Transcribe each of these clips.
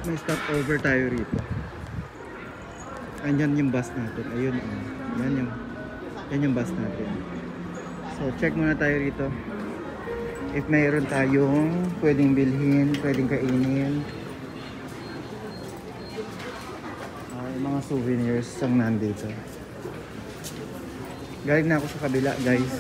May stopover tayo rito. Andyan yung bus natin. Ayun. Yan yung bus natin. So check muna tayo rito. If mayroon tayong pwedeng bilhin, pwedeng kainin. Mga souvenirs ang nandito. Galing na ako sa kabila, guys.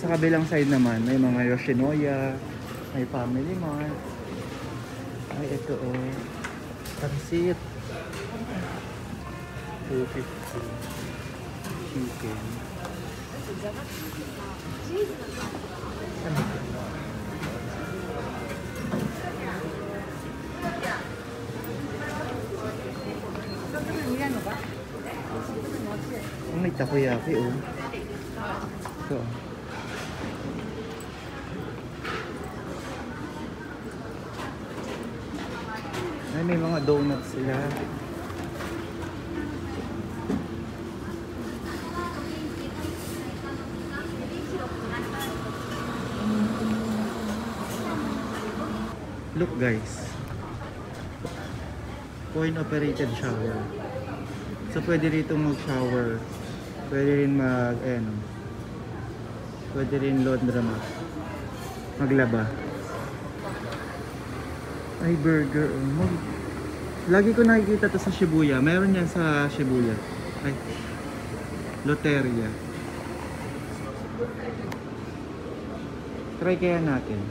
Sa kabilang side naman, may mga Yoshinoya, may Family Mart. Ay, ito oh. Pansit. 250. Chicken. Ang may takoyaki oh. Ito. Ay, may mga donuts sila. Look guys. Coin operated shower. So pwede rito mag-shower. Pwede rin pwede rin laundromat. Maglaba. Ay, burger. Lagi ko nakikita to sa Shibuya. Meron yan sa Shibuya. Ay, Loteria. Try kaya natin.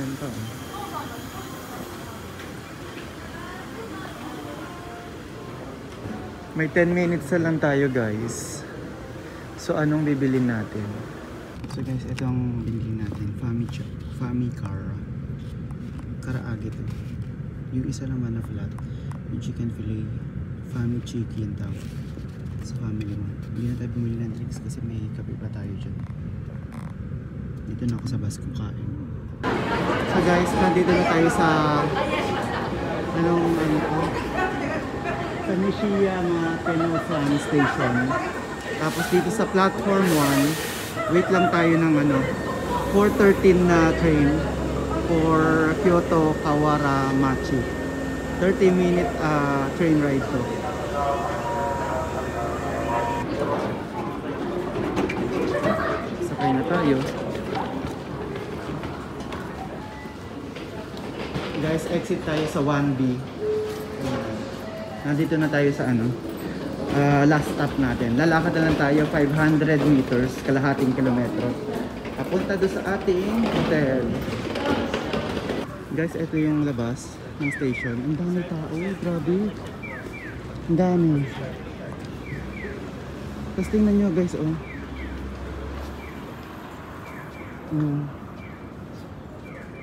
Yan pa. May 10 minutes na lang tayo guys. So anong bibilin natin? So guys, ito ang binili natin. Famicar. Karaage to. Yung isa naman na flat. Yung chicken fillet. Fami chicken tawag. Sa family mo. Hindi na tayo bumili ng drinks kasi may kape pa tayo dyan. Dito na ako sa bus kakain. So guys, nandito na tayo sa sa Nishiyama Tenosan Station. Tapos dito sa platform 1, wait lang tayo ng 4:13 na train for Kyoto Kawaramachi. 30-minute train ride to. Sakay na tayo. Guys, exit tayo sa 1B. Nandito na tayo sa last stop natin. Lalakad na lang tayo 500 meters, kalahating kilometro. Papunta doon sa ating hotel. Guys, ito yung labas ng station. Ang dami tao, grabe. Ang dami. Tapos tingnan nyo guys, oh.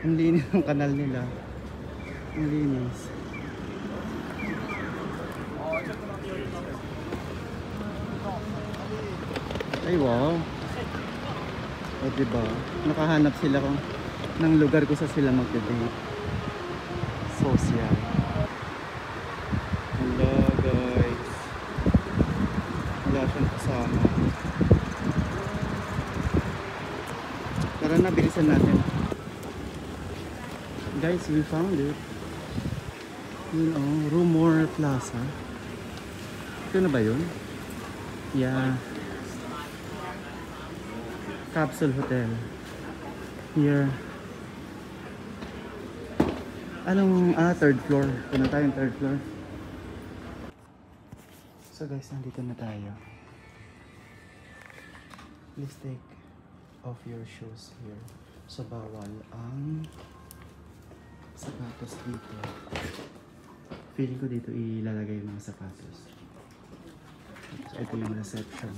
Ang linis ng kanal nila. Ang linis. Ay wow. O diba? Nakahanap sila ng lugar kung saan sila magde-date. Social. Hello guys. Wala siyang kasama. Tara na, bilisan natin. Guys, we found it. Rumor Plaza. Ito na ba yun? Yeah. Capsule Hotel. Here. Third floor. Punta tayong third floor. So guys, nandito na tayo. Please take off your shoes here. So bawal ang sapatos dito. Feeling ko dito ilalagay yung mga sapatos. So ito yung reception.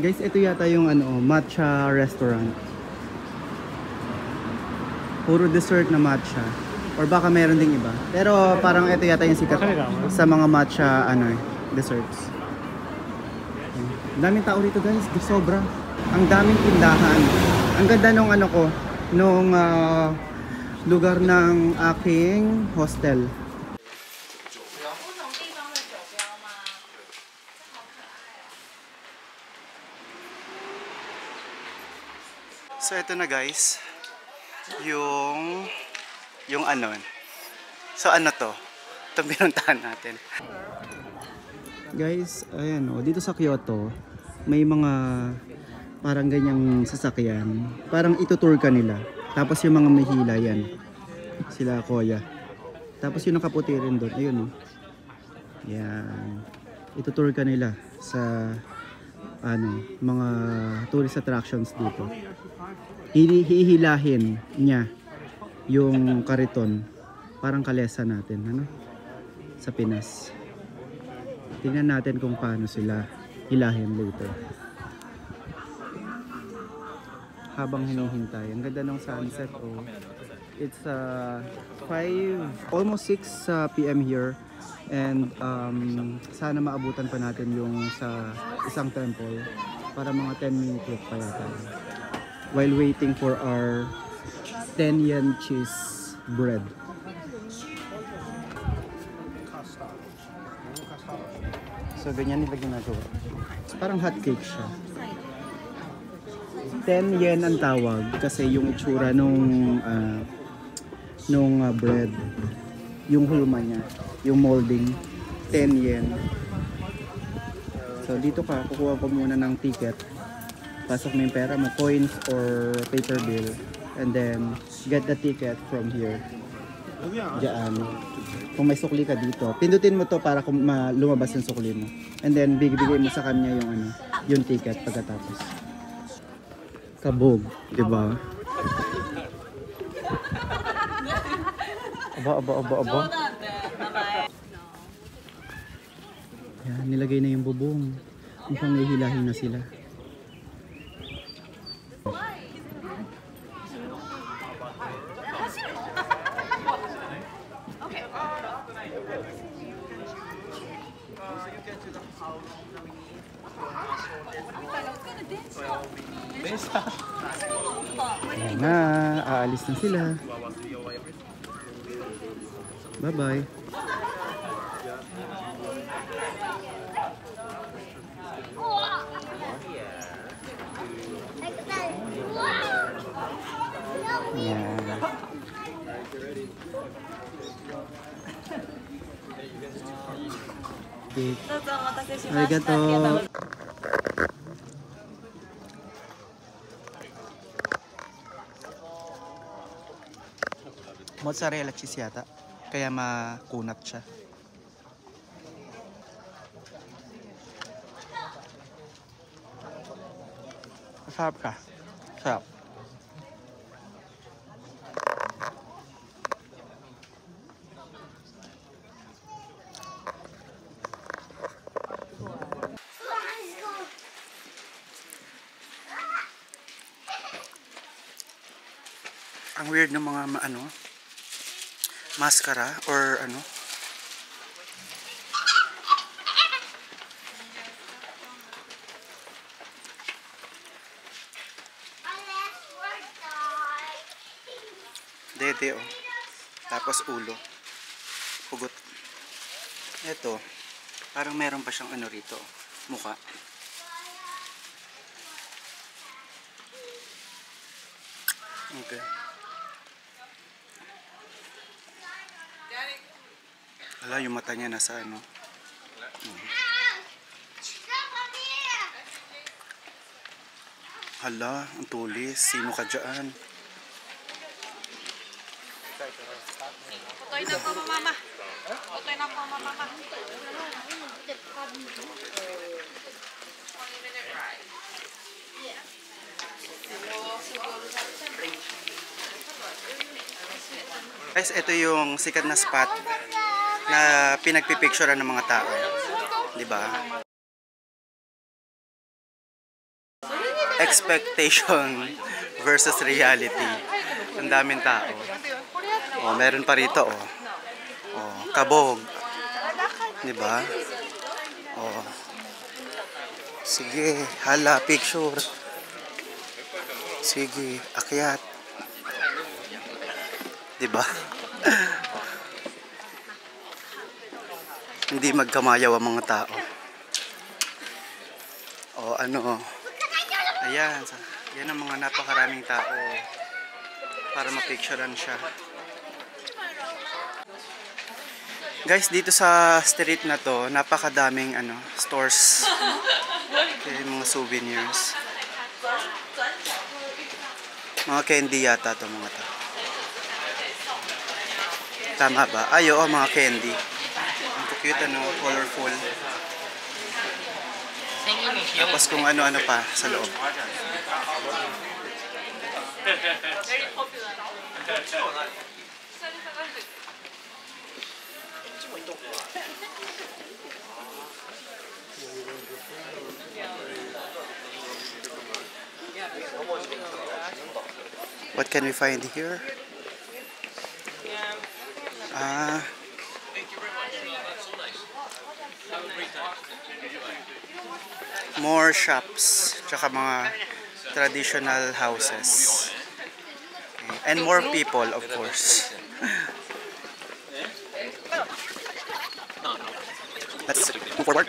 Guys, ito yata yung matcha restaurant. Puro dessert na matcha. Or baka meron ding iba. Pero parang ito yata yung sikat sa mga matcha desserts. Ang daming tao dito guys, sobra. Ang daming tindahan. Ang ganda nung nung lugar ng aking hostel. So ito na guys, yung ano. So ano to? Itong pinuntahan natin. Guys, ayan o, dito sa Kyoto, may mga parang ganyang sasakyan. Parang itutour ka nila. Tapos yung mga mahila yan. Sila kuya. Tapos yung nakaputi rin doon, ayun o. Yan. Itutour ka nila sa ano, mga tourist attractions dito. Hihilahin niya yung kariton, parang kalesa natin, ano, sa Pinas. Tingnan natin kung paano sila hilahin later. Habang hinihintay, ang ganda ng sunset. Oh, it's 5, almost 6 PM here, and sana maabutan pa natin yung sa isang temple para mga 10-minute walk pa yata, while waiting for our 10 yen cheese bread. So ganyan nila ginagawa. Parang hot cake siya. 10 yen ang tawag kasi yung itsura nung bread, yung hulma niya, yung molding, 10 yen. So dito ka, kukuha ko muna ng ticket. Pasok mo yung pera mo, coins or paper bill, and then get the ticket from here. Diyan. Kung may sukli ka dito, pindutin mo to para lumabas yung sukli mo. And then bibigay mo sa kanya yung ano, yung ticket pagkatapos. Kabog, di ba? Aba. Yan, nilagay na yung bubong. Mukhang nahihilahin na sila. Ayan na, aalis na sila. Bye-bye. Ayan. Arigato. Mozzarella cheese yata, kaya makunat siya. Masarap ka. Sarap. Ang weird ng mga maskara or ano. Dede oh. Tapos ulo. Pugot. Ito, parang meron pa siyang ano rito, mukha. Okay. Wala, yung mata niya nasa ano. Hala, ang tulis. Sino ka dyan? Tutoy na po mama. Tutoy na po mama. Guys, ito yung sikat na spot na pinagpipicturean ng mga tao. Diba? Expectation versus reality. Ang daming tao. Oh, meron pa rito oh. Oh, kabog. Diba? Oh. Sige, hala, picture. Sige, akyat. Diba? Hindi magkamayaw ang mga tao. O ano. Ayan. Yan ang mga napakaraming tao para mapicturean siya. Guys, dito sa street na to, napakadaming stores. Okay, mga souvenirs. Mga candy yata to mga to. Tama ba? Ay, oo, mga candy. Ang cute, colorful. Tapos kung ano-ano pa sa loob. What can we find here? More shops, tsaka mga traditional houses. Okay. And more people, of course. Let's move forward.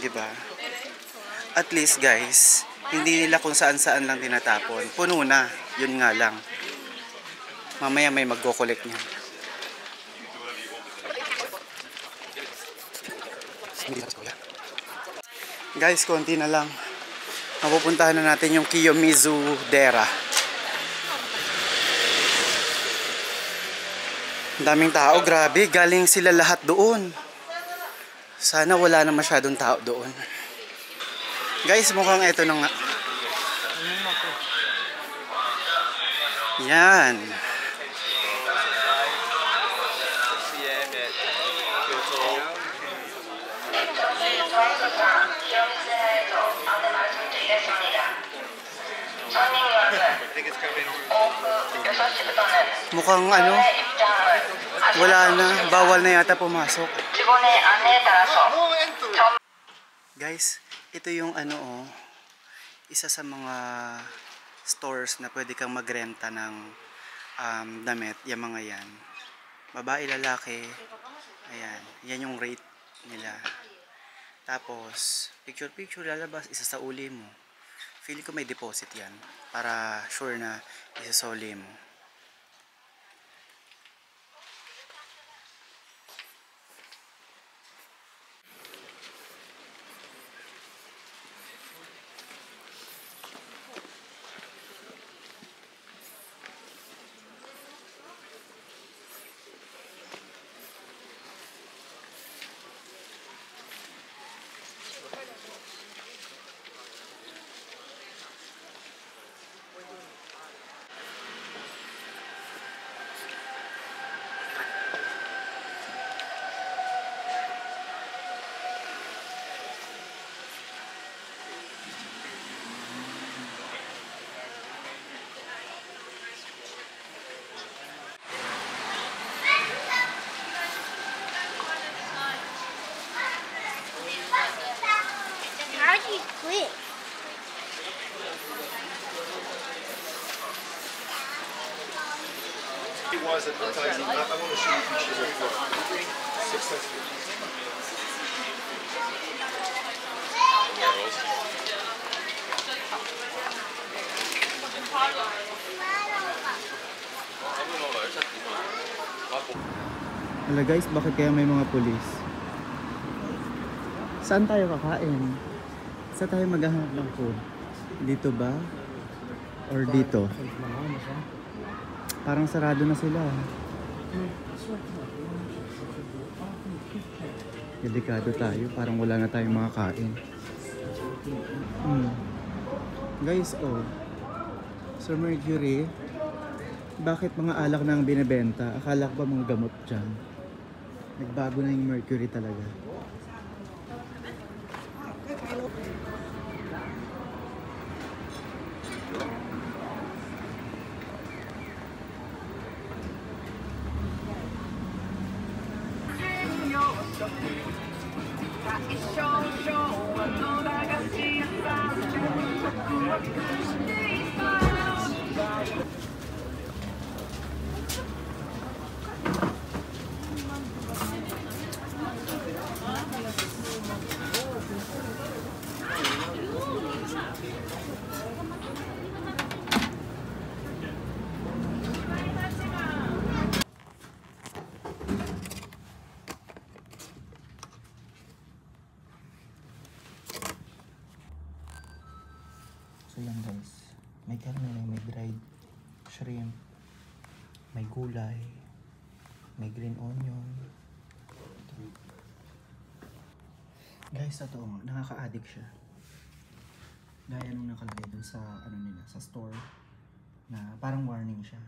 Diba? At least guys, hindi nila kung saan-saan lang tinatapon. Puno na, yun nga lang. Mamaya may magko-collect niya. Guys, konti na lang. Mapupuntahan na natin yung Kiyomizu Dera. Daming tao, grabe. Galing sila lahat doon. Sana wala na masyadong tao doon. Guys, mukhang eto na nga. Yan. Mukhang wala na, bawal na yata pumasok. Guys, ito yung isa sa mga stores na pwede kang magrenta ng damit, yung mga yan. Babae, lalaki. Ayan, yan yung rate nila. Tapos, picture lalabas, isa sa uli mo. Feeling ko may deposit yan para sure na isasoli mo. How do you quit? He was advertising. I want to show you pictures of successful. Hala guys, bakit kaya may mga pulis? Saan tayo kakain? Saan tayo maghahanap ng food? Dito ba? Or dito? Parang sarado na sila. Delikado tayo. Parang wala na tayong makakain. Guys, Sir Mercury, bakit mga alak na ang binibenta? Akala ko ba mga gamot dyan? Nagbago na yung Mercury talaga. shrimp, may gulay, may green onion. Ito. Guys, totoo nga, nakaka-addict siya. Gaya nung nakalagay dun sa ano nila, sa store na parang warning siya.